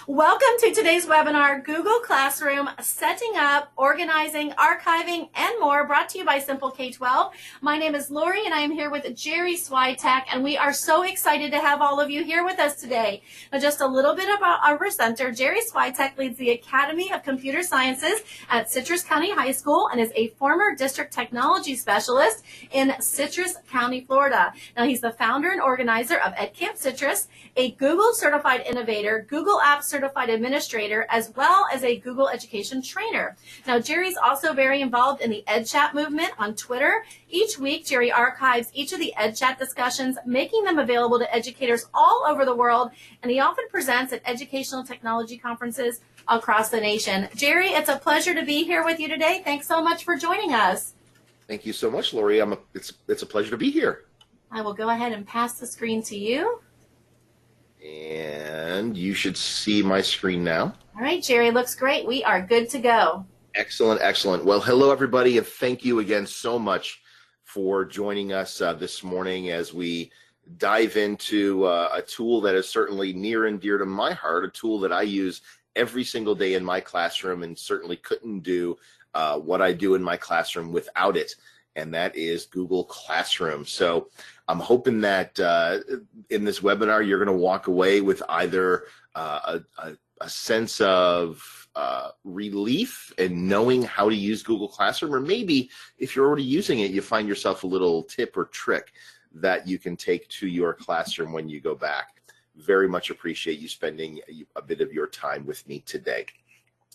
Welcome to today's webinar, Google Classroom, Setting Up, Organizing, Archiving, and More, brought to you by Simple K-12. My name is Lori, and I am here with Jerry Swiatek, and we are so excited to have all of you here with us today. Now, just a little bit about our presenter. Jerry Swiatek leads the Academy of Computer Sciences at Citrus County High School and is a former district technology specialist in Citrus County, Florida. Now, he's the founder and organizer of EdCamp Citrus, a Google certified innovator, Google Apps certified administrator, as well as a Google education trainer. Now, Jerry's also very involved in the EdChat movement on Twitter. Each week, Jerry archives each of the EdChat discussions, making them available to educators all over the world, and he often presents at educational technology conferences across the nation. Jerry, it's a pleasure to be here with you today. Thanks so much for joining us. Thank you so much, Lori. It's a pleasure to be here. I will go ahead and pass the screen to you. And you should see my screen now. All right, Jerry, looks great. We are good to go. Excellent, excellent. Well, hello, everybody, and thank you again so much for joining us this morning as we dive into a tool that is certainly near and dear to my heart, a tool that I use every single day in my classroom and certainly couldn't do what I do in my classroom without it, and that is Google Classroom. So I'm hoping that in this webinar, you're going to walk away with either a sense of relief in knowing how to use Google Classroom, or maybe if you're already using it, you find yourself a little tip or trick that you can take to your classroom when you go back. Very much appreciate you spending a bit of your time with me today.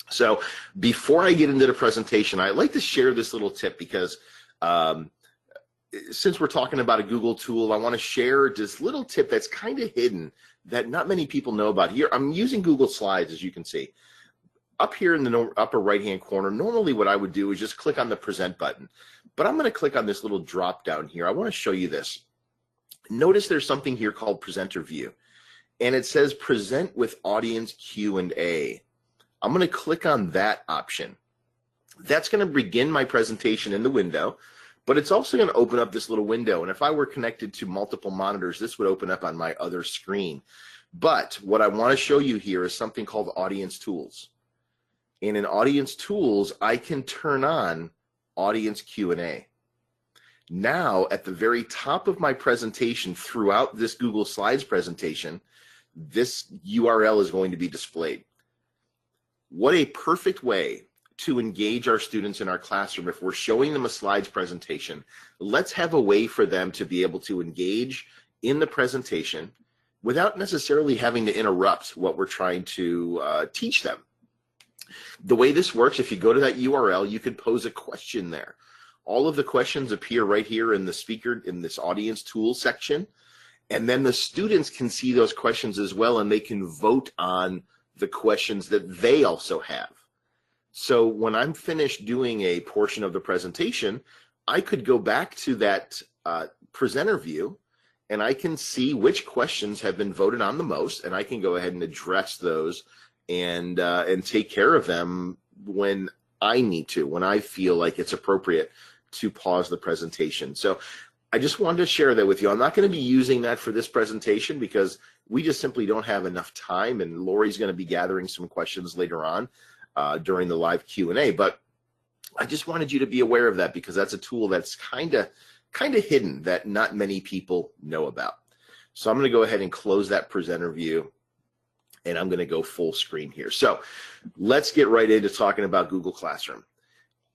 So before I get into the presentation, I'd like to share this little tip because since we're talking about a Google tool, I want to share this little tip that's kind of hidden that not many people know about. Here, I'm using Google Slides, as you can see. Up here in the upper right-hand corner, normally what I would do is just click on the Present button. But I'm going to click on this little drop down here. I want to show you this. Notice there's something here called Presenter View. And it says Present with Audience Q&A. I'm going to click on that option. That's going to begin my presentation in the window, but it's also going to open up this little window. And if I were connected to multiple monitors, this would open up on my other screen. But what I want to show you here is something called Audience Tools. And in Audience Tools, I can turn on Audience Q&A. Now, at the very top of my presentation throughout this Google Slides presentation, this URL is going to be displayed. What a perfect way to engage our students in our classroom. If we're showing them a slides presentation, let's have a way for them to be able to engage in the presentation without necessarily having to interrupt what we're trying to teach them. The way this works, if you go to that URL, you can pose a question there. All of the questions appear right here in the speaker, in this audience tool section, and then the students can see those questions as well, and they can vote on the questions that they also have. So when I'm finished doing a portion of the presentation, I could go back to that presenter view and I can see which questions have been voted on the most, and I can go ahead and address those and take care of them when I need to, when I feel like it's appropriate to pause the presentation. So I just wanted to share that with you. I'm not going to be using that for this presentation because we just simply don't have enough time, and Lori's going to be gathering some questions later on during the live Q&A. But I just wanted you to be aware of that because that's a tool that's kind of hidden that not many people know about. So I'm going to go ahead and close that presenter view, and I'm going to go full screen here. So let's get right into talking about Google Classroom.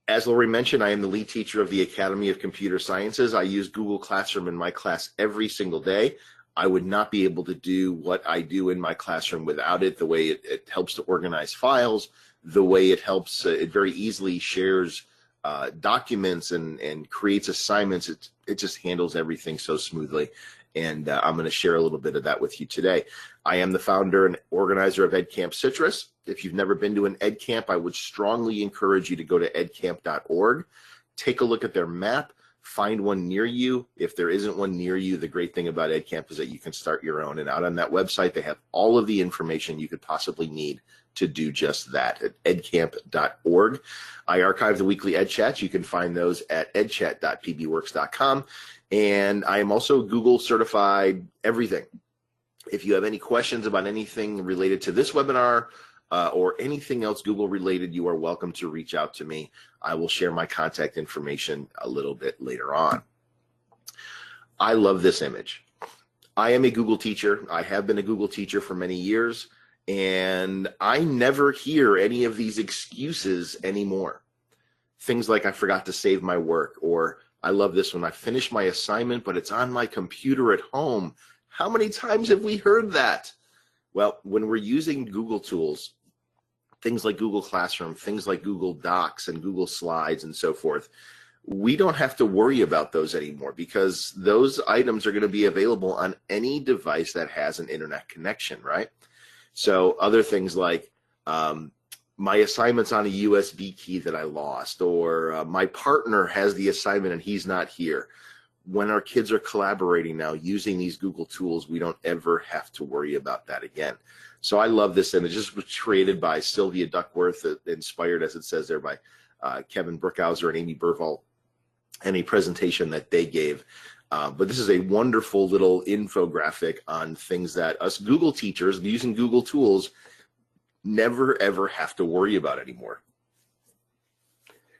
As Lori mentioned, I am the lead teacher of the Academy of Computer Sciences. I use Google Classroom in my class every single day. I would not be able to do what I do in my classroom without it, the way it helps to organize files, the way it helps, it very easily shares documents and creates assignments. It just handles everything so smoothly. And I'm going to share a little bit of that with you today. I am the founder and organizer of EdCamp Citrus. If you've never been to an EdCamp, I would strongly encourage you to go to edcamp.org, take a look at their map, find one near you. If there isn't one near you, the great thing about EdCamp is that you can start your own. And out on that website, they have all of the information you could possibly need to do just that at edcamp.org. I archive the weekly Ed Chats. You can find those at edchat.pbworks.com. And I am also Google certified everything. If you have any questions about anything related to this webinar or anything else Google related, you are welcome to reach out to me. I will share my contact information a little bit later on. I love this image. I am a Google teacher. I have been a Google teacher for many years, and I never hear any of these excuses anymore. Things like I forgot to save my work, or I love this one, I finished my assignment, but it's on my computer at home. How many times have we heard that? Well, when we're using Google tools, things like Google Classroom, things like Google Docs and Google Slides and so forth, we don't have to worry about those anymore because those items are going to be available on any device that has an internet connection, right? So other things like my assignment's on a USB key that I lost, or my partner has the assignment and he's not here. When our kids are collaborating now using these Google tools, we don't ever have to worry about that again. So I love this image. This was created by Sylvia Duckworth, inspired, as it says there, by Kevin Brookhauser and Amy Burvall, and a presentation that they gave. But this is a wonderful little infographic on things that us Google teachers using Google tools never ever have to worry about anymore.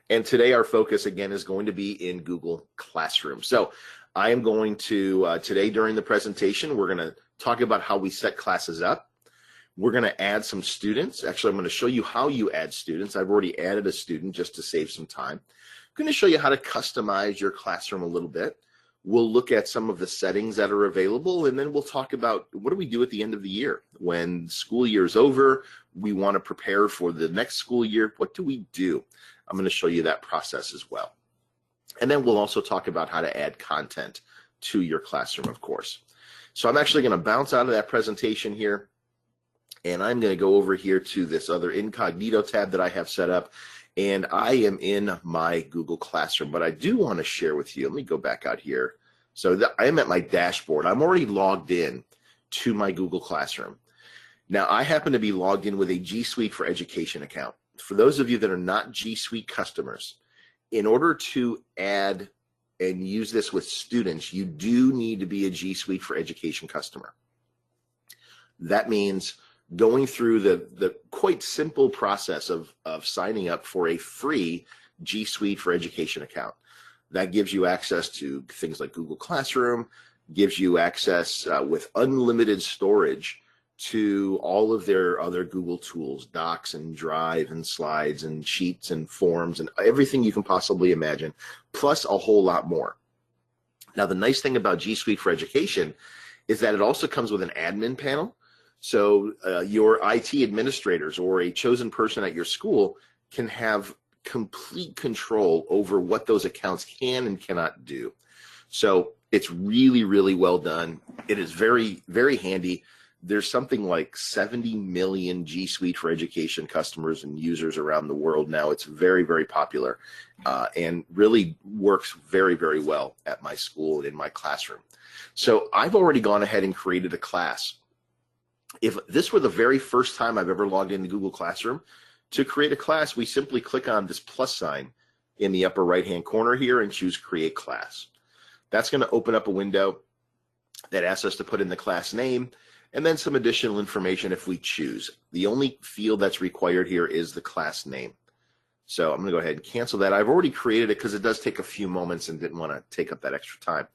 And today our focus again is going to be in Google Classroom. So I am going to, today during the presentation, we're going to talk about how we set classes up. We're going to add some students. Actually, I'm going to show you how you add students. I've already added a student just to save some time. I'm going to show you how to customize your classroom a little bit. We'll look at some of the settings that are available, and then we'll talk about what do we do at the end of the year. When school year is over, we want to prepare for the next school year. What do we do? I'm going to show you that process as well. And then we'll also talk about how to add content to your classroom, of course. So I'm actually going to bounce out of that presentation here, and I'm going to go over here to this other incognito tab that I have set up. And I am in my Google Classroom, but I do want to share with you. Let me go back out here. So I am at my dashboard. I'm already logged in to my Google Classroom. Now, I happen to be logged in with a G Suite for Education account. For those of you that are not G Suite customers, in order to add and use this with students, you do need to be a G Suite for Education customer. That means going through the quite simple process of signing up for a free G Suite for Education account. That gives you access to things like Google Classroom, gives you access with unlimited storage to all of their other Google tools, Docs and Drive and Slides and Sheets and Forms and everything you can possibly imagine, plus a whole lot more. Now, the nice thing about G Suite for Education is that it also comes with an admin panel. So your IT administrators or a chosen person at your school can have complete control over what those accounts can and cannot do. So it's really, really well done. It is very, very handy. There's something like 70 million G Suite for Education customers and users around the world now. It's very, very popular and really works very, very well at my school and in my classroom. So I've already gone ahead and created a class. If this were the very first time I've ever logged into Google Classroom, to create a class, we simply click on this plus sign in the upper right-hand corner here and choose Create Class. That's going to open up a window that asks us to put in the class name and then some additional information if we choose. The only field that's required here is the class name. So I'm going to go ahead and cancel that. I've already created it because it does take a few moments and didn't want to take up that extra time.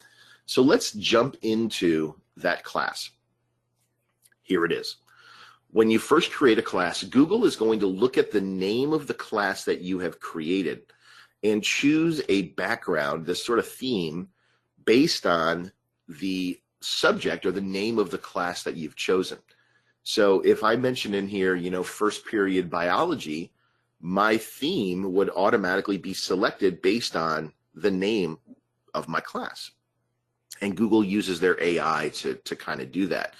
So let's jump into that class. Here it is. When you first create a class, Google is going to look at the name of the class that you have created and choose a background, this sort of theme, based on the subject or the name of the class that you've chosen. So if I mention in here, first period biology, my theme would automatically be selected based on the name of my class. And Google uses their AI to kind of do that.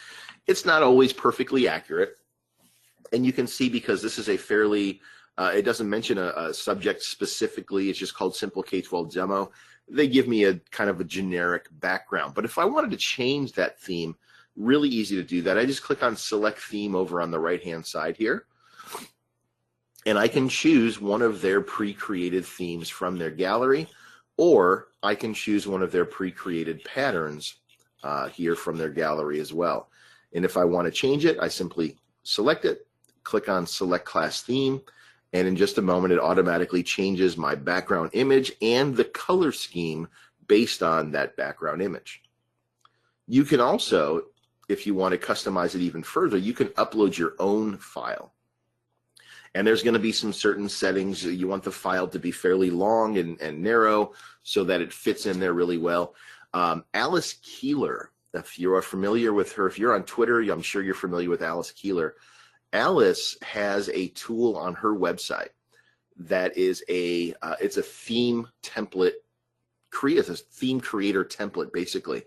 It's not always perfectly accurate. And you can see because this is a fairly, it doesn't mention a subject specifically, it's just called Simple K-12 Demo. They give me a kind of a generic background. But if I wanted to change that theme, really easy to do that. I just click on Select Theme over on the right-hand side here. And I can choose one of their pre-created themes from their gallery, or I can choose one of their pre-created patterns here from their gallery as well. And if I want to change it, I simply select it, click on Select Class Theme, and in just a moment, it automatically changes my background image and the color scheme based on that background image. You can also, if you want to customize it even further, you can upload your own file. And there's going to be some certain settings. You want the file to be fairly long and narrow so that it fits in there really well. Alice Keeler, if you are familiar with her, if you're on Twitter, I'm sure you're familiar with Alice Keeler. Alice has a tool on her website that is it's a theme template, it's a theme creator template basically.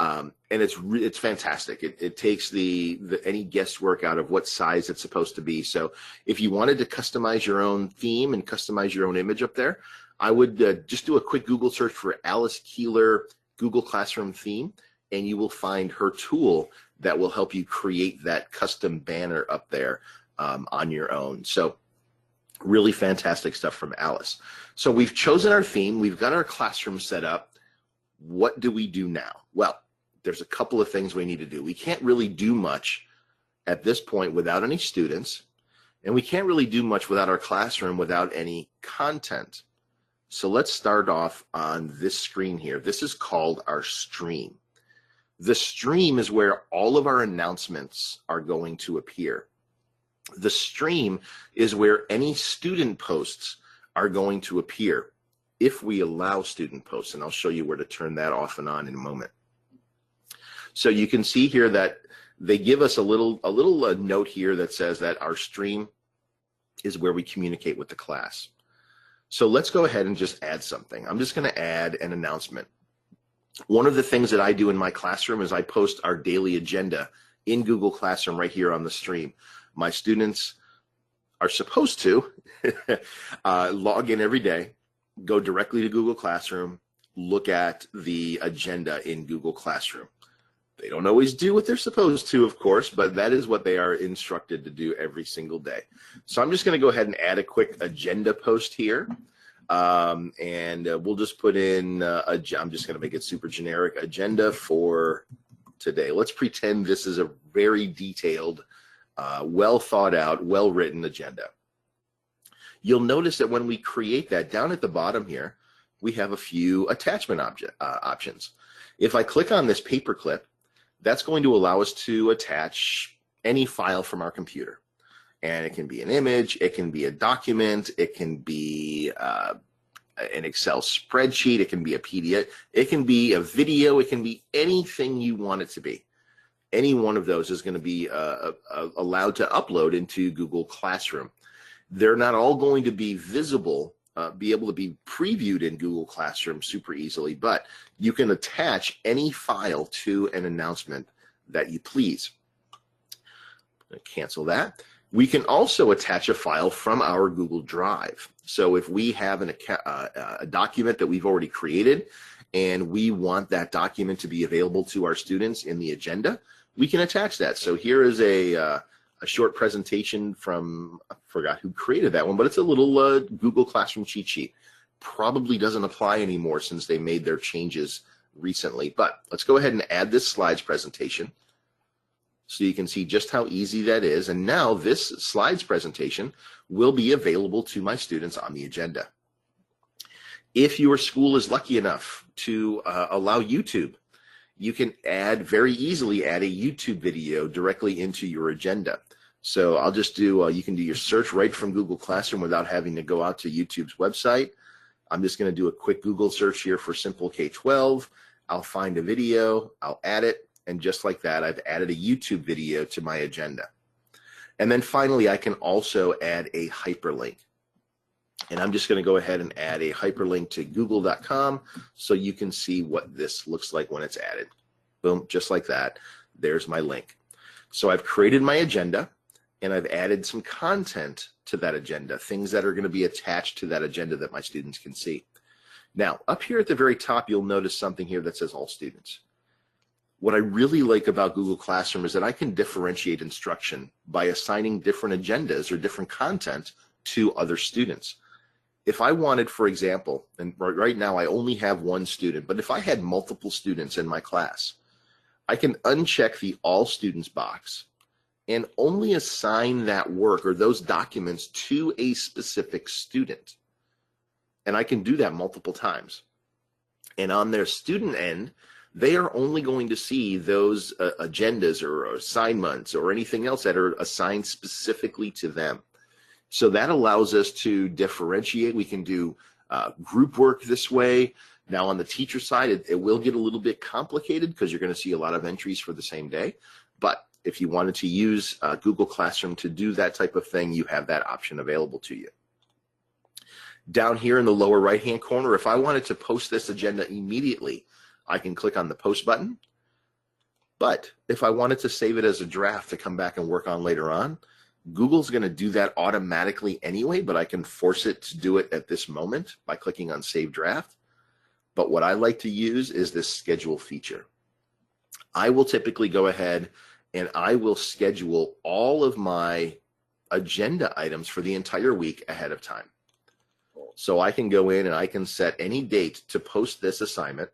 And it's fantastic. It takes any guesswork out of what size it's supposed to be. So if you wanted to customize your own theme and customize your own image up there, I would just do a quick Google search for Alice Keeler Google Classroom theme, and you will find her tool that will help you create that custom banner up there on your own. So really fantastic stuff from Alice. So we've chosen our theme. We've got our classroom set up. What do we do now? Well, there's a couple of things we need to do. We can't really do much at this point without any students, and we can't really do much without our classroom without any content. So let's start off on this screen here. This is called our stream. The stream is where all of our announcements are going to appear. The stream is where any student posts are going to appear if we allow student posts, and I'll show you where to turn that off and on in a moment. So you can see here that they give us a little note here that says that our stream is where we communicate with the class. So let's go ahead and just add something. I'm just going to add an announcement. One of the things that I do in my classroom is I post our daily agenda in Google Classroom right here on the stream. My students are supposed to log in every day, go directly to Google Classroom, look at the agenda in Google Classroom. They don't always do what they're supposed to, of course, but that is what they are instructed to do every single day. So I'm just going to go ahead and add a quick agenda post here. And we'll just put in, I'm just going to make it super generic, agenda for today. Let's pretend this is a very detailed, well thought out, well written agenda. You'll notice that when we create that, down at the bottom here, we have a few attachment options. If I click on this paperclip, that's going to allow us to attach any file from our computer. And it can be an image, it can be a document, it can be an Excel spreadsheet, it can be a PDF, it can be a video, it can be anything you want it to be. Any one of those is going to be allowed to upload into Google Classroom. They're not all going to be visible, be able to be previewed in Google Classroom super easily, but you can attach any file to an announcement that you please. I'm going to cancel that. We can also attach a file from our Google Drive. So if we have a document that we've already created and we want that document to be available to our students in the agenda, we can attach that. So here is a short presentation from, I forgot who created that one, but it's a little Google Classroom cheat sheet. Probably doesn't apply anymore since they made their changes recently, but let's go ahead and add this slides presentation so you can see just how easy that is. And now this slides presentation will be available to my students on the agenda. If your school is lucky enough to allow YouTube, you can very easily add a YouTube video directly into your agenda. So I'll just do, you can do your search right from Google Classroom without having to go out to YouTube's website. I'm just going to do a quick Google search here for Simple K-12. I'll find a video, I'll add it, and just like that, I've added a YouTube video to my agenda. And then finally, I can also add a hyperlink. And I'm just going to go ahead and add a hyperlink to google.com so you can see what this looks like when it's added. Boom, just like that. There's my link. So I've created my agenda, and I've added some content to that agenda, things that are going to be attached to that agenda that my students can see. Now, up here at the very top, you'll notice something here that says all students. What I really like about Google Classroom is that I can differentiate instruction by assigning different agendas or different content to other students. If I wanted, for example, and right now I only have one student, but if I had multiple students in my class, I can uncheck the all students box and only assign that work or those documents to a specific student. And I can do that multiple times. And on their student end, they are only going to see those agendas or assignments or anything else that are assigned specifically to them. So that allows us to differentiate. We can do group work this way. Now on the teacher side, it will get a little bit complicated because you're going to see a lot of entries for the same day. But if you wanted to use Google Classroom to do that type of thing, you have that option available to you. Down here in the lower right-hand corner, if I wanted to post this agenda immediately, I can click on the post button. But if I wanted to save it as a draft to come back and work on later on, Google's going to do that automatically anyway, but I can force it to do it at this moment by clicking on Save Draft. But what I like to use is this schedule feature. I will typically go ahead and I will schedule all of my agenda items for the entire week ahead of time. So I can go in and I can set any date to post this assignment,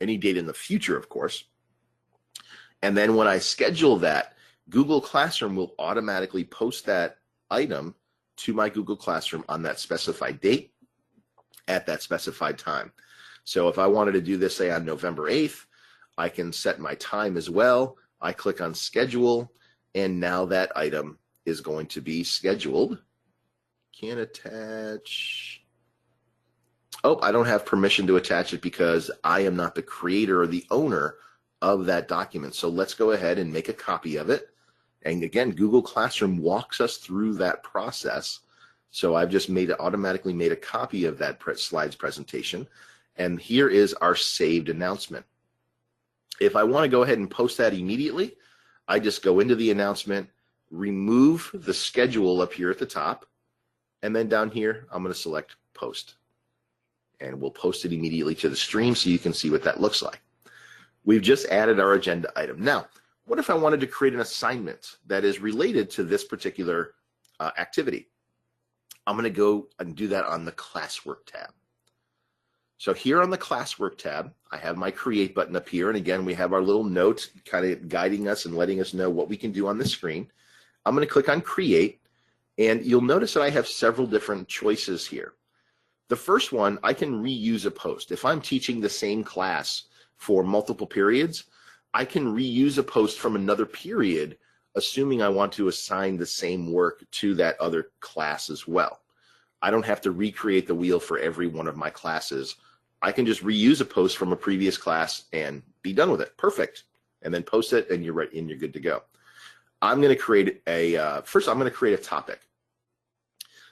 any date in the future, of course. And then when I schedule that, Google Classroom will automatically post that item to my Google Classroom on that specified date at that specified time. So if I wanted to do this, say on November 8th, I can set my time as well. I click on schedule, and now that item is going to be scheduled. Can't attach. Oh, I don't have permission to attach it because I am not the creator or the owner of that document. So let's go ahead and make a copy of it. And again, Google Classroom walks us through that process. So I've just automatically made a copy of that slides presentation. And here is our saved announcement. If I want to go ahead and post that immediately, I just go into the announcement, remove the schedule up here at the top, and then down here, I'm going to select post. And we'll post it immediately to the stream so you can see what that looks like. We've just added our agenda item. Now, what if I wanted to create an assignment that is related to this particular activity? I'm going to go and do that on the classwork tab. So here on the classwork tab, I have my create button up here. And again, we have our little note kind of guiding us and letting us know what we can do on the screen. I'm going to click on create, and you'll notice that I have several different choices here. The first one, I can reuse a post. If I'm teaching the same class for multiple periods, I can reuse a post from another period, assuming I want to assign the same work to that other class as well. I don't have to recreate the wheel for every one of my classes. I can just reuse a post from a previous class and be done with it. Perfect. And then post it, and you're right, and you're good to go. I'm going to create a first. I'm going to create a topic.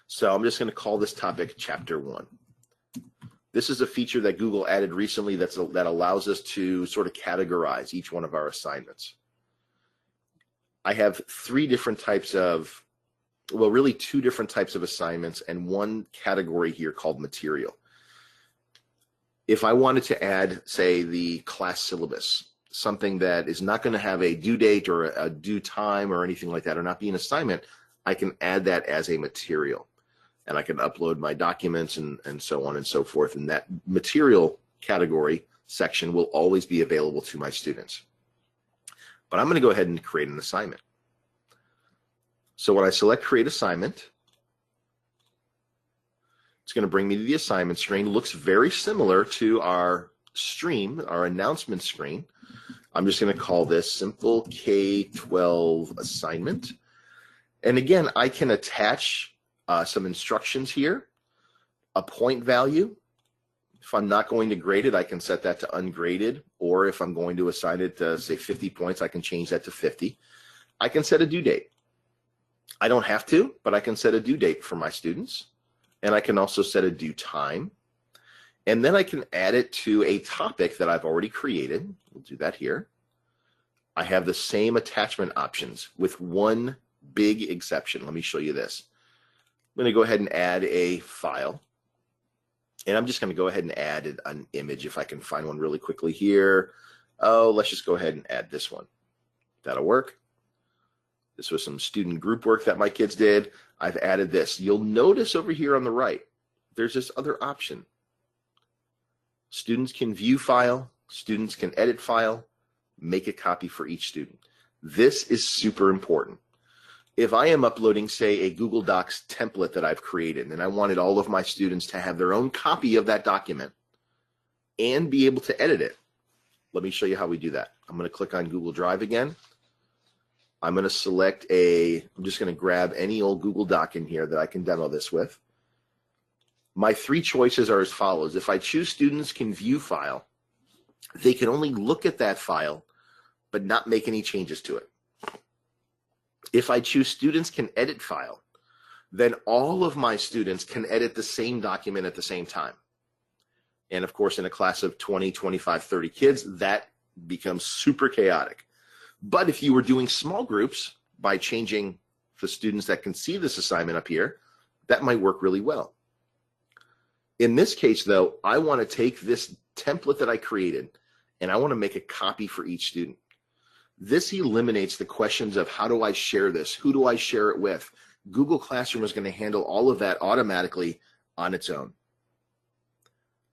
So I'm just going to call this topic Chapter 1. This is a feature that Google added recently that allows us to sort of categorize each one of our assignments. I have three different types of, well, really two different types of assignments and one category here called material. If I wanted to add, say, the class syllabus, something that is not going to have a due date or a due time or anything like that, or not be an assignment, I can add that as a material. And I can upload my documents and so on and so forth. And that material category section will always be available to my students. But I'm going to go ahead and create an assignment. So when I select Create Assignment, it's going to bring me to the assignment screen. It looks very similar to our stream, our announcement screen. I'm just going to call this Simple K-12 Assignment. And again, I can attach some instructions here, a point value. If I'm not going to grade it, I can set that to ungraded, or if I'm going to assign it to, say, 50 points, I can change that to 50. I can set a due date. I don't have to, but I can set a due date for my students, and I can also set a due time. And then I can add it to a topic that I've already created. We'll do that here. I have the same attachment options with one big exception. Let me show you this. I'm going to go ahead and add a file. And I'm just going to go ahead and add an image if I can find one really quickly here. Oh, let's just go ahead and add this one. That'll work. This was some student group work that my kids did. I've added this. You'll notice over here on the right, there's this other option. Students can view file. Students can edit file. make a copy for each student. This is super important. If I am uploading, say, a Google Docs template that I've created, and I wanted all of my students to have their own copy of that document and be able to edit it, let me show you how we do that. I'm going to click on Google Drive again. I'm going to select I'm just going to grab any old Google Doc in here that I can demo this with. My three choices are as follows. If I choose students can view file, they can only look at that file, but not make any changes to it. If I choose students can edit file, then all of my students can edit the same document at the same time. And of course, in a class of 20, 25, 30 kids, that becomes super chaotic. But if you were doing small groups by changing the students that can see this assignment up here, that might work really well. In this case, though, I want to take this template that I created and I want to make a copy for each student. This eliminates the questions of how do I share this? Who do I share it with? Google Classroom is going to handle all of that automatically on its own.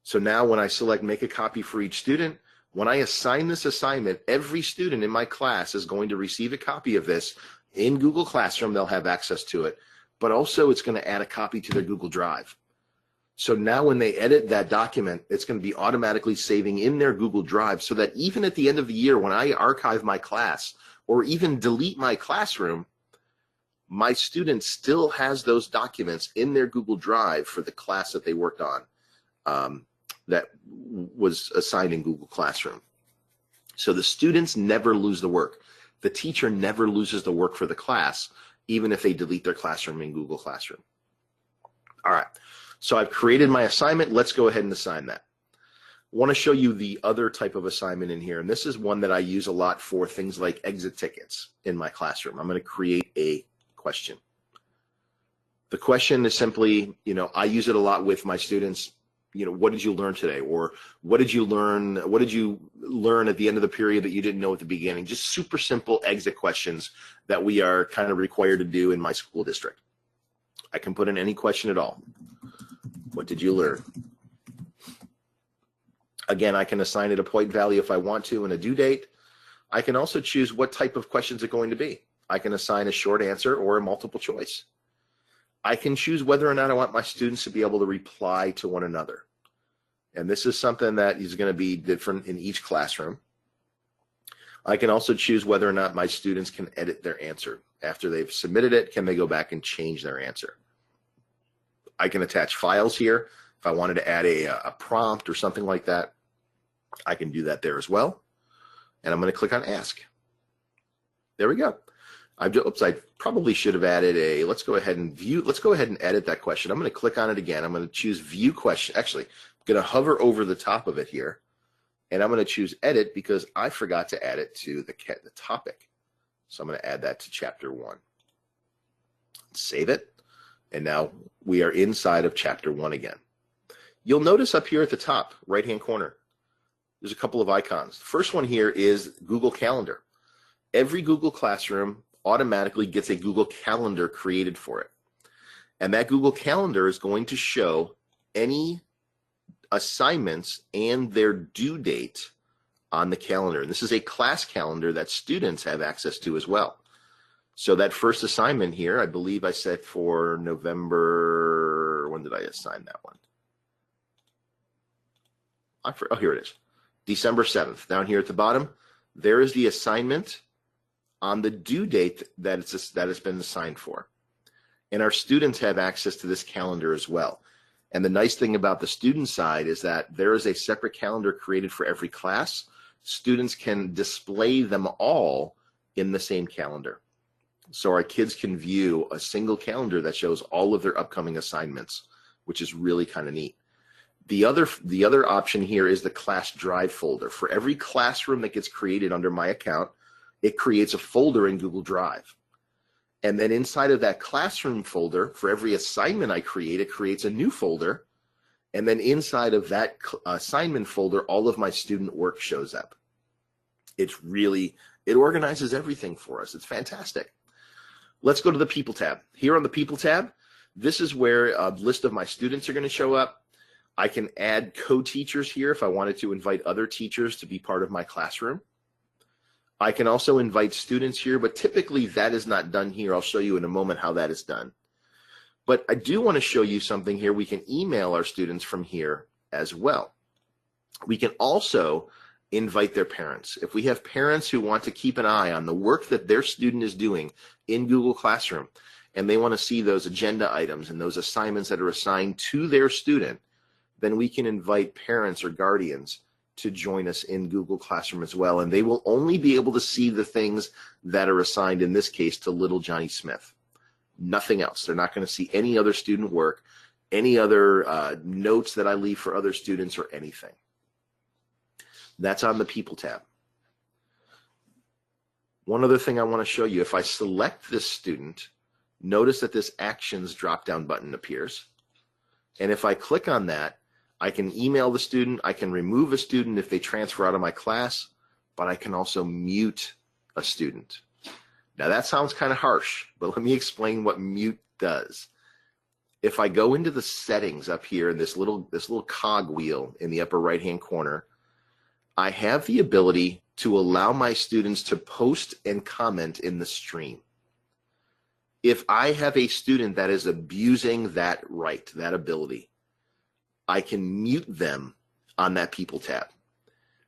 So now when I select make a copy for each student, when I assign this assignment, every student in my class is going to receive a copy of this in Google Classroom. They'll have access to it, but also it's going to add a copy to their Google Drive. So now when they edit that document, it's going to be automatically saving in their Google Drive so that even at the end of the year, when I archive my class or even delete my classroom, my student still has those documents in their Google Drive for the class that they worked on that was assigned in Google Classroom. So the students never lose the work. The teacher never loses the work for the class, even if they delete their classroom in Google Classroom. All right. So I've created my assignment. Let's go ahead and assign that. I want to show you the other type of assignment in here. And this is one that I use a lot for things like exit tickets in my classroom. I'm going to create a question. The question is simply, I use it a lot with my students. What did you learn today? Or what did you learn? What did you learn at the end of the period that you didn't know at the beginning? Just super simple exit questions that we are kind of required to do in my school district. I can put in any question at all. What did you learn? Again, I can assign it a point value if I want to and a due date. I can also choose what type of questions it's going to be. I can assign a short answer or a multiple choice. I can choose whether or not I want my students to be able to reply to one another. And this is something that is going to be different in each classroom. I can also choose whether or not my students can edit their answer. After they've submitted it, can they go back and change their answer? I can attach files here. If I wanted to add a prompt or something like that, I can do that there as well. And I'm going to click on Ask. There we go. I probably should have added let's go ahead and edit that question. I'm going to click on it again. I'm going to choose View Question. Actually, I'm going to hover over the top of it here. And I'm going to choose Edit because I forgot to add it to the topic. So I'm going to add that to Chapter 1. Save it. And now we are inside of Chapter 1 again. You'll notice up here at the top, right-hand corner, there's a couple of icons. The first one here is Google Calendar. Every Google Classroom automatically gets a Google Calendar created for it. And that Google Calendar is going to show any assignments and their due date on the calendar. And this is a class calendar that students have access to as well. So that first assignment here, I believe I set for November, when did I assign that one? Oh, here it is, December 7th. Down here at the bottom, there is the assignment on the due date that it's been assigned for. And our students have access to this calendar as well. And the nice thing about the student side is that there is a separate calendar created for every class. Students can display them all in the same calendar. So our kids can view a single calendar that shows all of their upcoming assignments, which is really kind of neat. The other option here is the class drive folder. For every classroom that gets created under my account, it creates a folder in Google Drive. And then inside of that classroom folder, for every assignment I create, it creates a new folder. And then inside of that assignment folder, all of my student work shows up. It organizes everything for us. It's fantastic. Let's go to the People tab. Here on the People tab, this is where a list of my students are going to show up. I can add co-teachers here if I wanted to invite other teachers to be part of my classroom. I can also invite students here, but typically that is not done here. I'll show you in a moment how that is done. But I do want to show you something here. We can email our students from here as well. We can also invite their parents. If we have parents who want to keep an eye on the work that their student is doing in Google Classroom, and they want to see those agenda items and those assignments that are assigned to their student, then we can invite parents or guardians to join us in Google Classroom as well. And they will only be able to see the things that are assigned, in this case, to little Johnny Smith. Nothing else. They're not going to see any other student work, any other notes that I leave for other students or anything. That's on the People tab. One other thing I want to show you, if I select this student, notice that this Actions drop-down button appears. And if I click on that, I can email the student, I can remove a student if they transfer out of my class, but I can also mute a student. Now that sounds kind of harsh, but let me explain what mute does. If I go into the settings up here in this little cog wheel in the upper right-hand corner, I have the ability to allow my students to post and comment in the stream. If I have a student that is abusing that right, that ability, I can mute them on that People tab.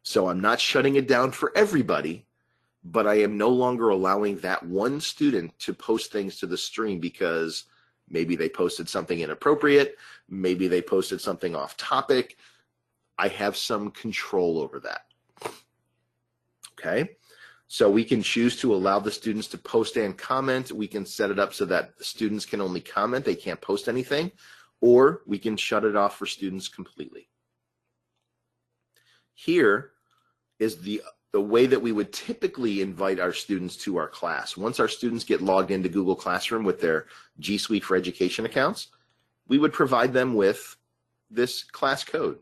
So I'm not shutting it down for everybody, but I am no longer allowing that one student to post things to the stream because maybe they posted something inappropriate, maybe they posted something off topic. I have some control over that. Okay, so we can choose to allow the students to post and comment. We can set it up so that the students can only comment, they can't post anything, or we can shut it off for students completely. Here is the way that we would typically invite our students to our class. Once our students get logged into Google Classroom with their G Suite for Education accounts, we would provide them with this class code.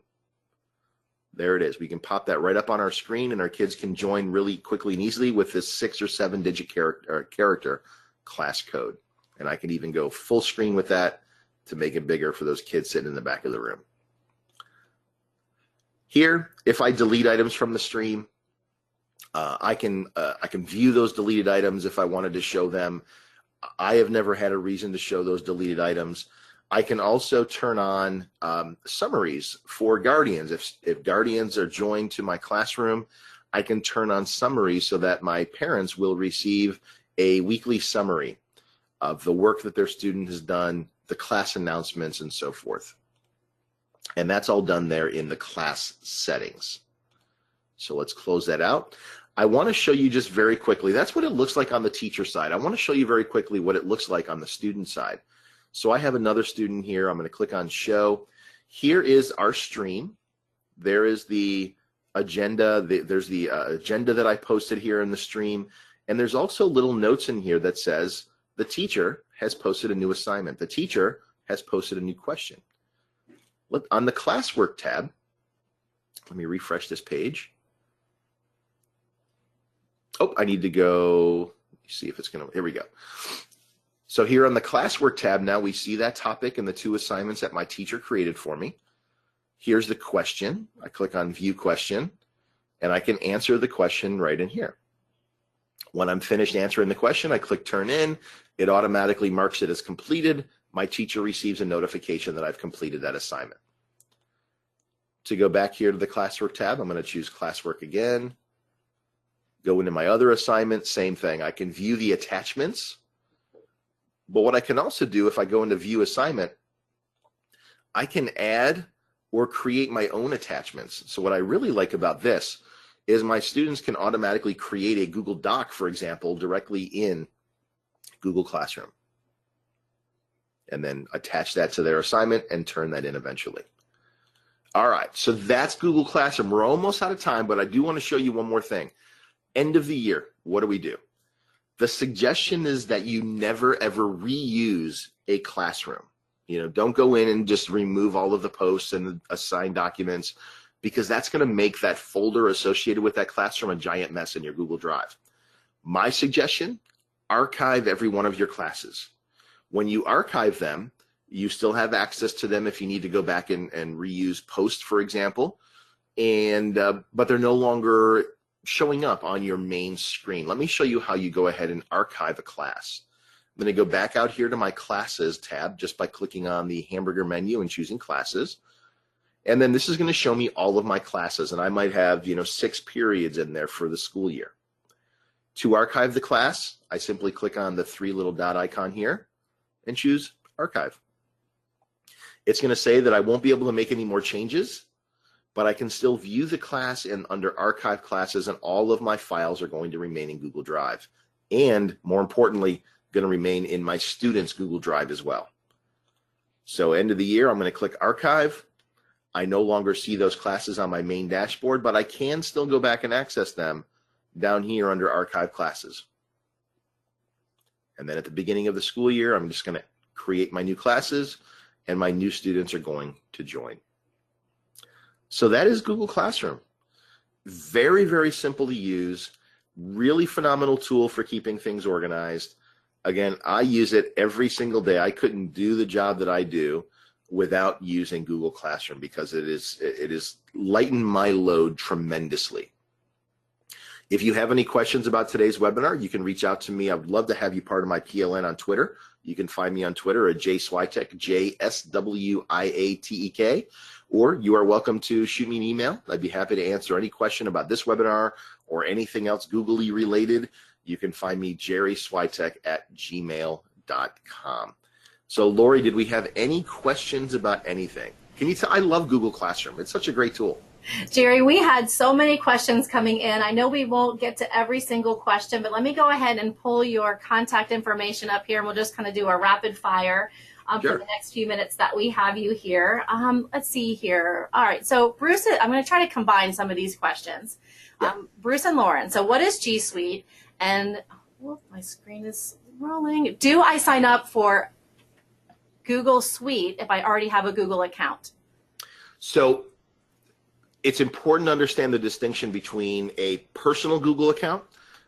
There it is. We can pop that right up on our screen, and our kids can join really quickly and easily with this 6 or 7 digit character class code. And I can even go full screen with that to make it bigger for those kids sitting in the back of the room. Here, if I delete items from the stream, I can view those deleted items if I wanted to show them. I have never had a reason to show those deleted items. I can also turn on summaries for guardians. If guardians are joined to my classroom, I can turn on summaries so that my parents will receive a weekly summary of the work that their student has done, the class announcements, and so forth. And that's all done there in the class settings. So let's close that out. I want to show you just very quickly, that's what it looks like on the teacher side. I want to show you very quickly what it looks like on the student side. So I have another student here. I'm going to click on show. Here is our stream. There is the agenda. There's the agenda that I posted here in the stream. And there's also little notes in here that says the teacher has posted a new assignment. The teacher has posted a new question. Look, on the classwork tab, let me refresh this page. Oh, I need to go see if it's going to, here we go. So here on the classwork tab, now we see that topic and the 2 assignments that my teacher created for me. Here's the question. I click on view question, and I can answer the question right in here. When I'm finished answering the question, I click turn in. It automatically marks it as completed. My teacher receives a notification that I've completed that assignment. To go back here to the classwork tab, I'm going to choose classwork again. Go into my other assignment, same thing. I can view the attachments. But what I can also do, if I go into view assignment, I can add or create my own attachments. So what I really like about this is my students can automatically create a Google Doc, for example, directly in Google Classroom, and then attach that to their assignment and turn that in eventually. All right, so that's Google Classroom. We're almost out of time, but I do want to show you one more thing. End of the year, what do? The suggestion is that you never ever reuse a classroom. You know, don't go in and just remove all of the posts and the assigned documents, because that's going to make that folder associated with that classroom a giant mess in your Google Drive. My suggestion, archive every one of your classes. When you archive them, you still have access to them if you need to go back and reuse posts, for example, and but they're no longer showing up on your main screen. Let me show you how you go ahead and archive a class. I'm going to go back out here to my Classes tab just by clicking on the hamburger menu and choosing Classes. And then this is going to show me all of my classes, and I might have, 6 periods in there for the school year. To archive the class, I simply click on the 3 little dot icon here and choose Archive. It's going to say that I won't be able to make any more changes, but I can still view the class and under Archive Classes, and all of my files are going to remain in Google Drive. And more importantly, going to remain in my students' Google Drive as well. So end of the year, I'm going to click Archive. I no longer see those classes on my main dashboard, but I can still go back and access them down here under Archive Classes. And then at the beginning of the school year, I'm just going to create my new classes, and my new students are going to join. So that is Google Classroom. Very, very simple to use, really phenomenal tool for keeping things organized. Again, I use it every single day. I couldn't do the job that I do without using Google Classroom because it is lightened my load tremendously. If you have any questions about today's webinar, you can reach out to me. I would love to have you part of my PLN on Twitter. You can find me on Twitter at jswiatek, JSWIATEK, or you are welcome to shoot me an email. I'd be happy to answer any question about this webinar or anything else Google-y related. You can find me jerryswiatek@gmail.com. So Lori, did we have any questions about anything? Can you tell? I love Google Classroom. It's such a great tool. Jerry, we had so many questions coming in. I know we won't get to every single question, but let me go ahead and pull your contact information up here, and we'll just kind of do a rapid fire Sure. for the next few minutes that we have you here. Let's see here. All right, so Bruce, I'm going to try to combine some of these questions. Yeah. Bruce and Lauren, so what is G Suite? And my screen is rolling. Do I sign up for Google Suite if I already have a Google account? So it's important to understand the distinction between a personal Google account,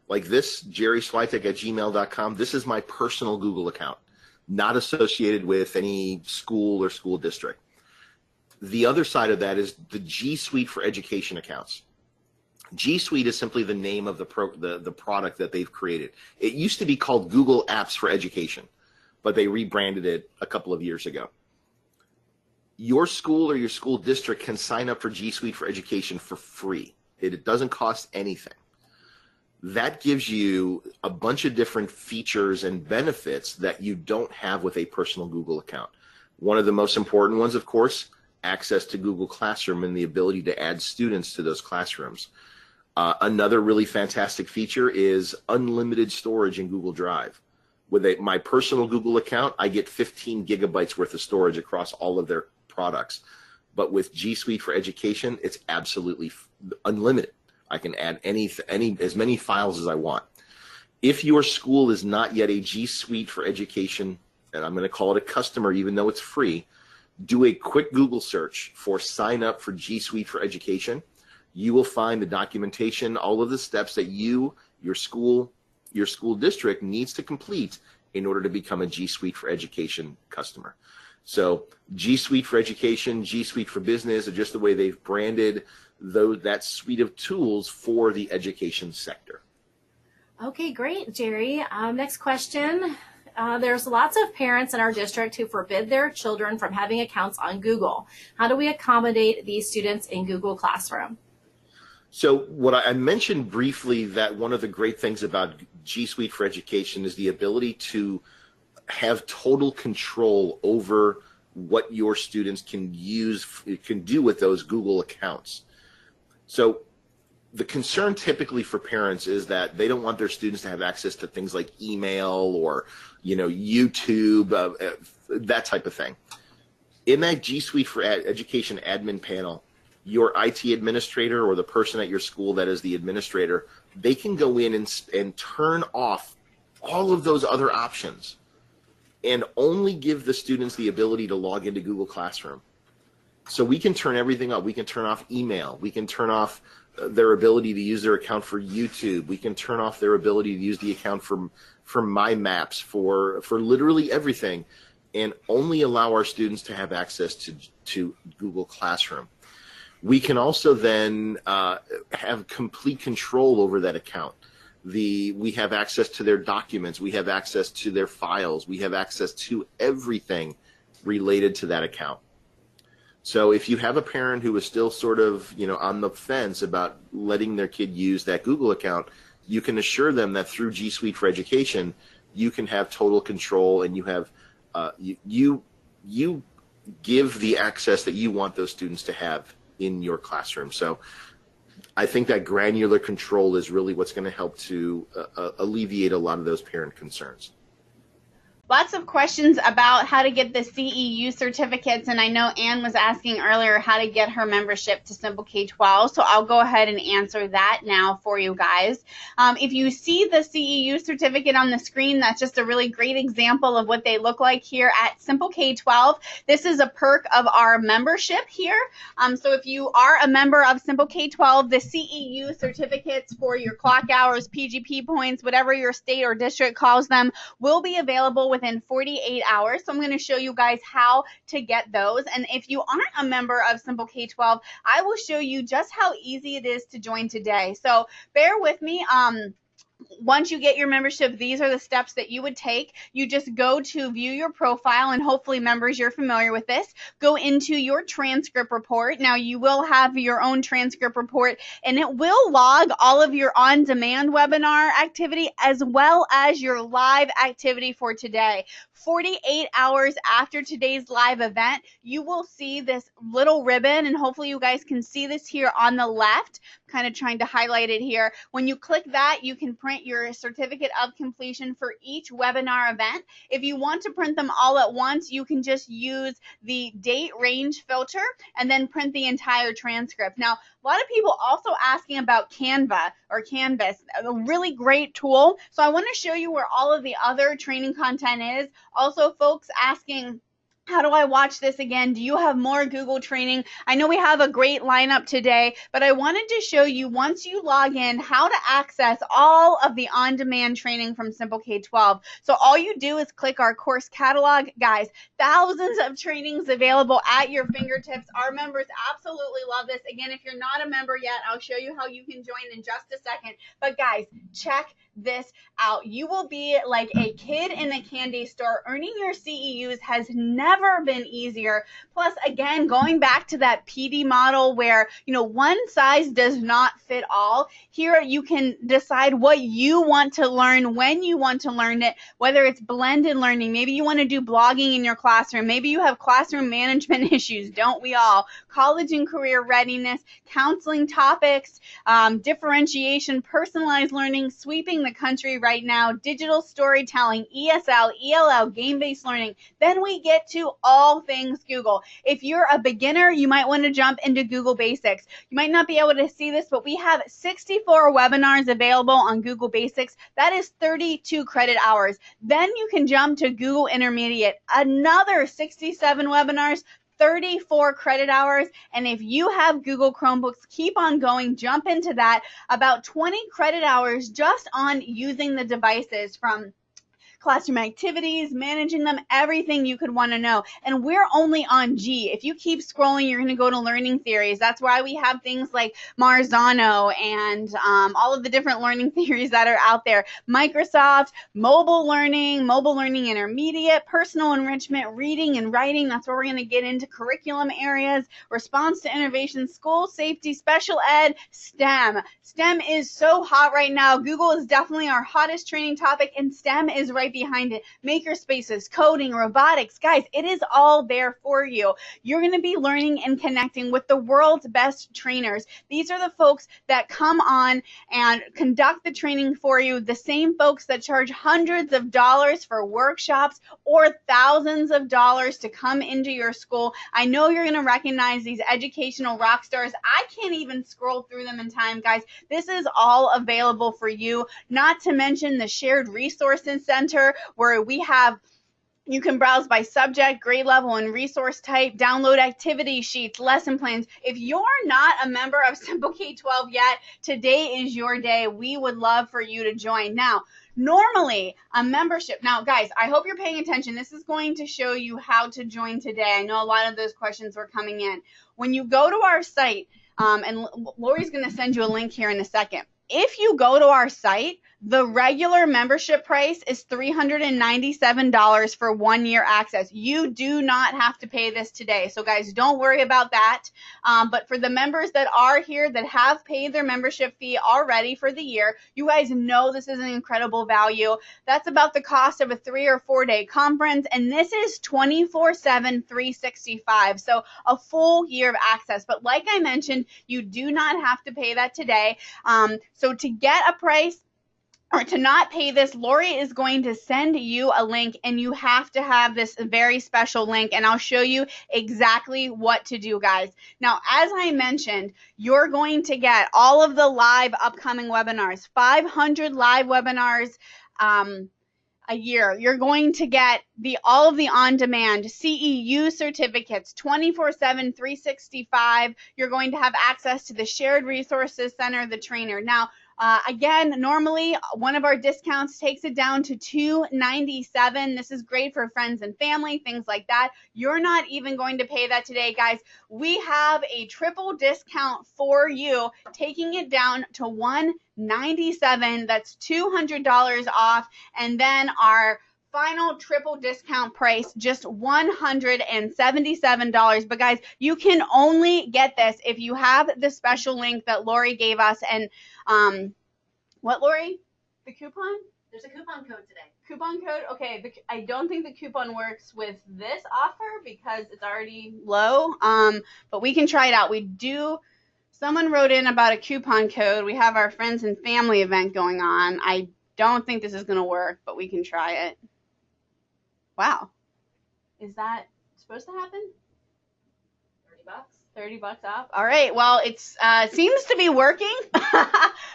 like this, jerryswiatek@gmail.com. This is my personal Google account, not associated with any school or school district. The other side of that is the G Suite for education accounts. G Suite is simply the name of the product that they've created. It used to be called Google Apps for Education, but they rebranded it a couple of years ago. Your school or your school district can sign up for G Suite for Education for free. It doesn't cost anything. That gives you a bunch of different features and benefits that you don't have with a personal Google account. One of the most important ones, of course, access to Google Classroom and the ability to add students to those classrooms. Another really fantastic feature is unlimited storage in Google Drive. With my personal Google account, I get 15 gigabytes worth of storage across all of their products. But with G Suite for Education, it's absolutely unlimited. I can add as many files as I want. If your school is not yet a G Suite for Education, and I'm going to call it a customer even though it's free, do a quick Google search for sign up for G Suite for Education. You will find the documentation, all of the steps that your school district needs to complete in order to become a G Suite for Education customer. So G Suite for Education, G Suite for Business are just the way they've branded that suite of tools for the education sector. Okay, great, Jerry. Next question. There's lots of parents in our district who forbid their children from having accounts on Google. How do we accommodate these students in Google Classroom? So what I mentioned briefly, that one of the great things about G Suite for Education is the ability to have total control over what your students can do with those Google accounts. So the concern typically for parents is that they don't want their students to have access to things like email or, YouTube, that type of thing. In that G Suite for Education admin panel, your IT administrator or the person at your school that is the administrator, they can go in and turn off all of those other options and only give the students the ability to log into Google Classroom. So we can turn everything up. We can turn off email. We can turn off their ability to use their account for YouTube. We can turn off their ability to use the account for My Maps, for literally everything, and only allow our students to have access to Google Classroom. We can also then have complete control over that account. We have access to their documents, we have access to their files, we have access to everything related to that account. So if you have a parent who is still sort of, on the fence about letting their kid use that Google account, you can assure them that through G Suite for Education, you can have total control, and you have you give the access that you want those students to have in your classroom. So I think that granular control is really what's going to help to alleviate a lot of those parent concerns. Lots of questions about how to get the CEU certificates, and I know Ann was asking earlier how to get her membership to Simple K-12, so I'll go ahead and answer that now for you guys. If you see the CEU certificate on the screen, that's just a really great example of what they look like here at Simple K-12. This is a perk of our membership here. So if you are a member of Simple K-12, the CEU certificates for your clock hours, PGP points, whatever your state or district calls them, will be available within 48 hours. So I'm going to show you guys how to get those. And if you aren't a member of Simple K-12, I will show you just how easy it is to join today. So bear with me. Once you get your membership, these are the steps that you would take. You just go to view your profile, and hopefully members, you're familiar with this. Go into your transcript report. Now you will have your own transcript report, and it will log all of your on-demand webinar activity as well as your live activity for today. 48 hours after today's live event, you will see this little ribbon, and hopefully you guys can see this here on the left. I'm kind of trying to highlight it here. When you click that, you can print your certificate of completion for each webinar event. If you want to print them all at once, you can just use the date range filter and then print the entire transcript. Now, a lot of people also asking about Canva or Canvas, a really great tool. So I want to show you where all of the other training content is. Also, folks asking, how do I watch this again? Do you have more Google training? I know we have a great lineup today, but I wanted to show you, once you log in, how to access all of the on-demand training from Simple K-12. So all you do is click our course catalog. Guys, thousands of trainings available at your fingertips. Our members absolutely love this. Again, if you're not a member yet, I'll show you how you can join in just a second. But guys, check this out. You will be like a kid in a candy store. Earning your CEUs has never been easier. Plus, again, going back to that PD model where, one size does not fit all. Here you can decide what you want to learn, when you want to learn it, whether it's blended learning. Maybe you want to do blogging in your classroom. Maybe you have classroom management issues. Don't we all? College and career readiness, counseling topics, differentiation, personalized learning, sweeping the country right now, digital storytelling, ESL, ELL, game-based learning. Then we get to all things Google. If you're a beginner, you might want to jump into Google Basics. You might not be able to see this, but we have 64 webinars available on Google Basics. That is 32 credit hours. Then you can jump to Google Intermediate, another 67 webinars, 34 credit hours. And if you have Google Chromebooks, keep on going, jump into that. About 20 credit hours just on using the devices, from classroom activities, managing them, everything you could want to know. And we're only on G. If you keep scrolling, you're going to go to learning theories. That's why we have things like Marzano and all of the different learning theories that are out there. Microsoft, mobile learning intermediate, personal enrichment, reading and writing. That's where we're going to get into curriculum areas, response to innovation, school safety, special ed, STEM. STEM is so hot right now. Google is definitely our hottest training topic, and STEM is right behind it. Maker spaces, coding, robotics. Guys, it is all there for you. You're going to be learning and connecting with the world's best trainers. These are the folks that come on and conduct the training for you, the same folks that charge hundreds of dollars for workshops or thousands of dollars to come into your school. I know you're going to recognize these educational rock stars. I can't even scroll through them in time, guys. This is all available for you, not to mention the Shared Resources Center, where you can browse by subject, grade level, and resource type, download activity sheets, lesson plans. If you're not a member of Simple K-12 yet, today is your day. We would love for you to join. Now, normally a membership. Now, guys, I hope you're paying attention. This is going to show you how to join today. I know a lot of those questions were coming in. When you go to our site, and Lori's going to send you a link here in a second. If you go to our site, the regular membership price is $397 for 1 year access. You do not have to pay this today. So guys, don't worry about that. But for the members that are here that have paid their membership fee already for the year, you guys know this is an incredible value. That's about the cost of a 3 or 4 day conference. And this is 24/7, 365. So a full year of access. But like I mentioned, you do not have to pay that today. So to get a price, or to not pay this, Lori is going to send you a link, and you have to have this very special link, and I'll show you exactly what to do, guys. Now, as I mentioned, you're going to get all of the live upcoming webinars, 500 live webinars a year. You're going to get all of the on-demand CEU certificates, 24/7, 365. You're going to have access to the Shared Resources Center, the trainer. Now, again, normally one of our discounts takes it down to $297. This is great for friends and family, things like that. You're not even going to pay that today, guys. We have a triple discount for you, taking it down to $197. That's $200 off. And then our final triple discount price, just $177. But guys, you can only get this if you have the special link that Lori gave us. And what, Lori? The coupon? There's a coupon code today. Coupon code? Okay, I don't think the coupon works with this offer because it's already low. But we can try it out. Someone wrote in about a coupon code. We have our friends and family event going on. I don't think this is going to work, but we can try it. Wow. Is that supposed to happen? $30 off. All right. Well, it's seems to be working.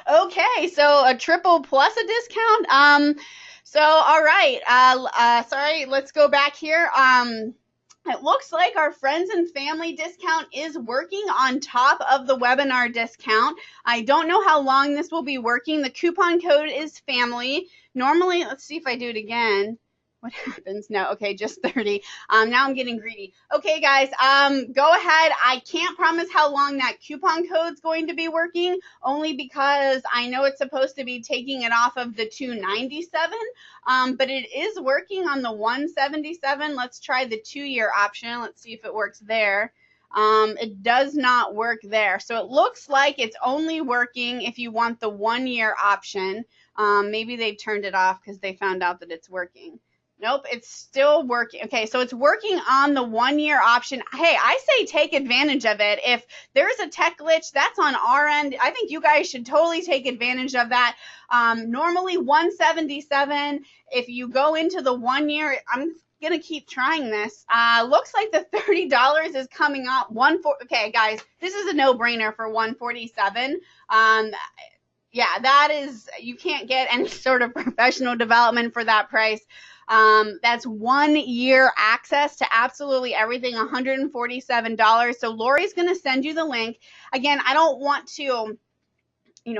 Okay. So a triple plus a discount. So all right. Sorry. Let's go back here. It looks like our friends and family discount is working on top of the webinar discount. I don't know how long this will be working. The coupon code is family. Normally, let's see if I do it again. What happens? No, okay, just 30. Now I'm getting greedy. Okay, guys, go ahead. I can't promise how long that coupon code's going to be working, only because I know it's supposed to be taking it off of the $297, but it is working on the $177. Let's try the 2-year option. Let's see if it works there. It does not work there. So it looks like it's only working if you want the 1-year option. Maybe they turned it off because they found out that it's working. Nope, it's still working. Okay, so it's working on the 1-year option. Hey, I say take advantage of it. If there's a tech glitch, that's on our end. I think you guys should totally take advantage of that. Normally $177. If you go into the 1 year, I'm gonna keep trying this. Looks like the $30 is coming up. Okay, guys, this is a no-brainer for $147. Yeah, that is, you can't get any sort of professional development for that price. That's 1 year access to absolutely everything, $147. So Lori's going to send you the link. Again, I don't want to,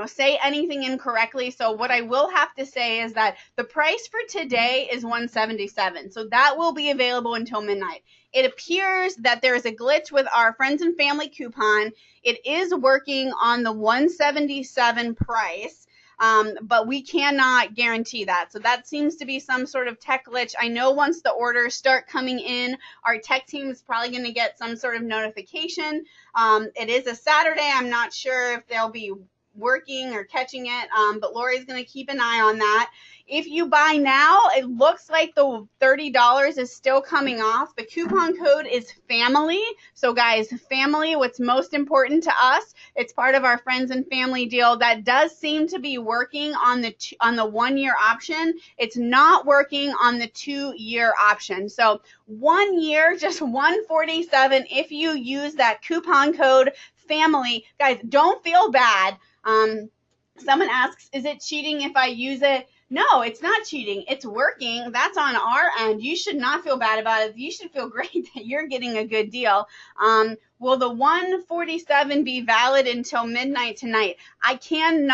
say anything incorrectly. So what I will have to say is that the price for today is $177. So that will be available until midnight. It appears that there is a glitch with our friends and family coupon. It is working on the $177 price. But we cannot guarantee that. So that seems to be some sort of tech glitch. I know once the orders start coming in, our tech team is probably going to get some sort of notification. It is a Saturday. I'm not sure if they'll be working or catching it, but Lori's going to keep an eye on that. If you buy now, it looks like the $30 is still coming off. The coupon code is family. So guys, family, what's most important to us, it's part of our friends and family deal. That does seem to be working on the 1 year option. It's not working on the 2-year option. So 1 year, just $147 if you use that coupon code family. Guys, don't feel bad. Someone asks, is it cheating if I use it? No, it's not cheating. It's working. That's on our end. You should not feel bad about it. You should feel great that you're getting a good deal. Will the 147 be valid until midnight tonight? I can't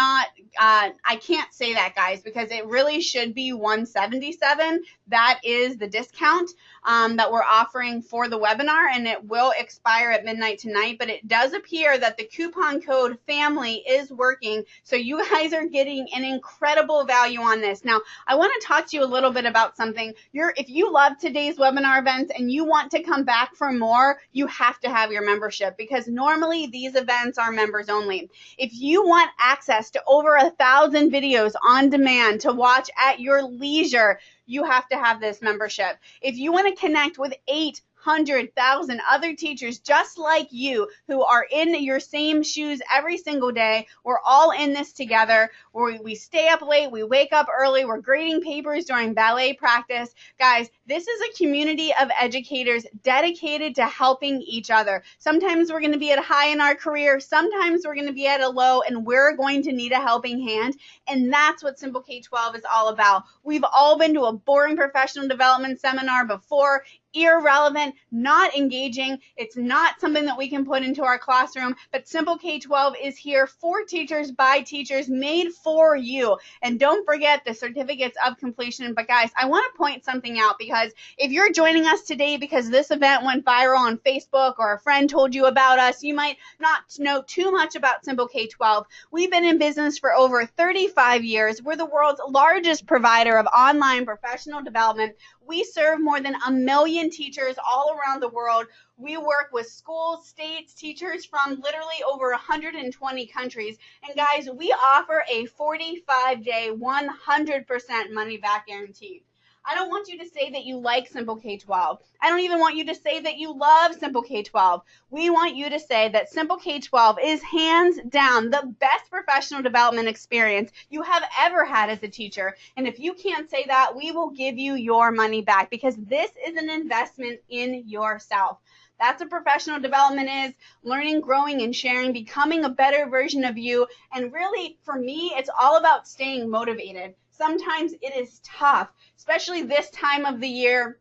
say that, guys, because it really should be 177. That is the discount that we're offering for the webinar, and it will expire at midnight tonight. But it does appear that the coupon code family is working, so you guys are getting an incredible value on this. Now, I want to talk to you a little bit about something. If you love today's webinar events and you want to come back for more, you have to have your membership, because normally these events are members only. If you want access to over 1,000 videos on demand to watch at your leisure, you have to have this membership. If you want to connect with 800,000 other teachers just like you who are in your same shoes every single day, we're all in this together. We stay up late, we wake up early, we're grading papers during ballet practice. Guys, this is a community of educators dedicated to helping each other. Sometimes we're going to be at a high in our career, sometimes we're going to be at a low, and we're going to need a helping hand. And that's what Simple K-12 is all about. We've all been to a boring professional development seminar before. Irrelevant, not engaging. It's not something that we can put into our classroom, but Simple K-12 is here for teachers, by teachers, made for you. And don't forget the certificates of completion. But guys, I want to point something out, because if you're joining us today because this event went viral on Facebook or a friend told you about us, you might not know too much about Simple K-12. We've been in business for over 35 years. We're the world's largest provider of online professional development. We serve more than 1 million teachers all around the world. We work with schools, states, teachers from literally over 120 countries. And guys, we offer a 45-day, 100% money-back guarantee. I don't want you to say that you like Simple K-12. I don't even want you to say that you love Simple K-12. We want you to say that Simple K-12 is hands down the best professional development experience you have ever had as a teacher. And if you can't say that, we will give you your money back, because this is an investment in yourself. That's what professional development is: learning, growing, and sharing, becoming a better version of you. And really, for me, it's all about staying motivated. Sometimes it is tough, especially this time of the year.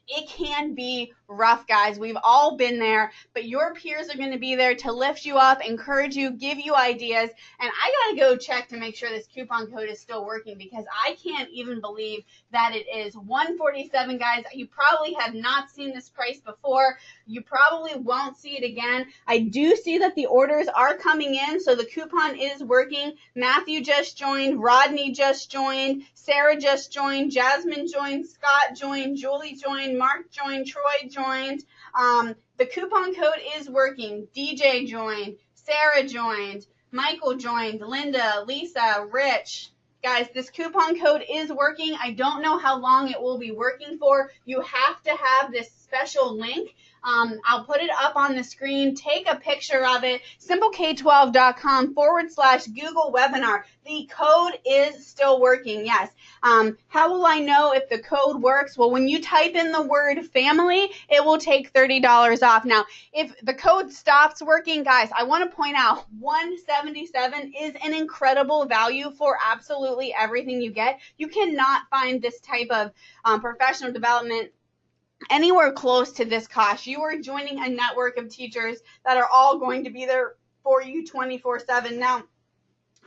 It can be rough, guys. We've all been there, but your peers are going to be there to lift you up, encourage you, give you ideas. And I got to go check to make sure this coupon code is still working, because I can't even believe that it is 147, guys. You probably have not seen this price before. You probably won't see it again. I do see that the orders are coming in, so the coupon is working. Matthew just joined, Rodney just joined, Sarah just joined, Jasmine joined, Scott joined, Julie joined, Mark joined, Troy joined. The coupon code is working. DJ joined, Sarah joined, Michael joined, Linda, Lisa, Rich. Guys, this coupon code is working. I don't know how long it will be working for. You have to have this special link. I'll put it up on the screen. Take a picture of it. simpleK12.com/Google webinar. The code is still working, yes. How will I know if the code works? Well, when you type in the word family, it will take $30 off. Now, if the code stops working, guys, I want to point out $177 is an incredible value for absolutely everything you get. You cannot find this type of professional development anywhere close to this cost. You are joining a network of teachers that are all going to be there for you 24/7. Now,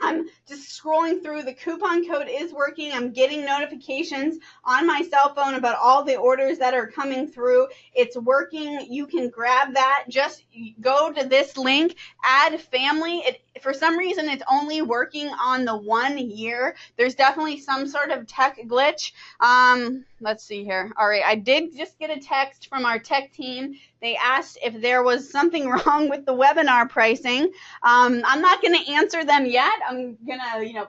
I'm just scrolling through. The coupon code is working. I'm getting notifications on my cell phone about all the orders that are coming through. It's working. You can grab that. Just go to this link, add family. For some reason, it's only working on the 1 year. There's definitely some sort of tech glitch. Let's see here. All right, I did just get a text from our tech team. They asked if there was something wrong with the webinar pricing. I'm not going to answer them yet. I'm going to,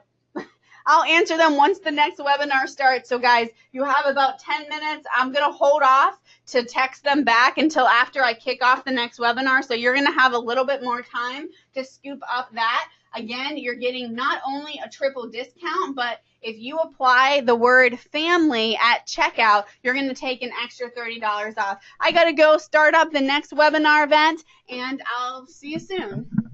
I'll answer them once the next webinar starts. So guys, you have about 10 minutes. I'm going to hold off to text them back until after I kick off the next webinar. So you're going to have a little bit more time to scoop up that. Again, you're getting not only a triple discount, but if you apply the word family at checkout, you're going to take an extra $30 off. I got to go start up the next webinar event, and I'll see you soon.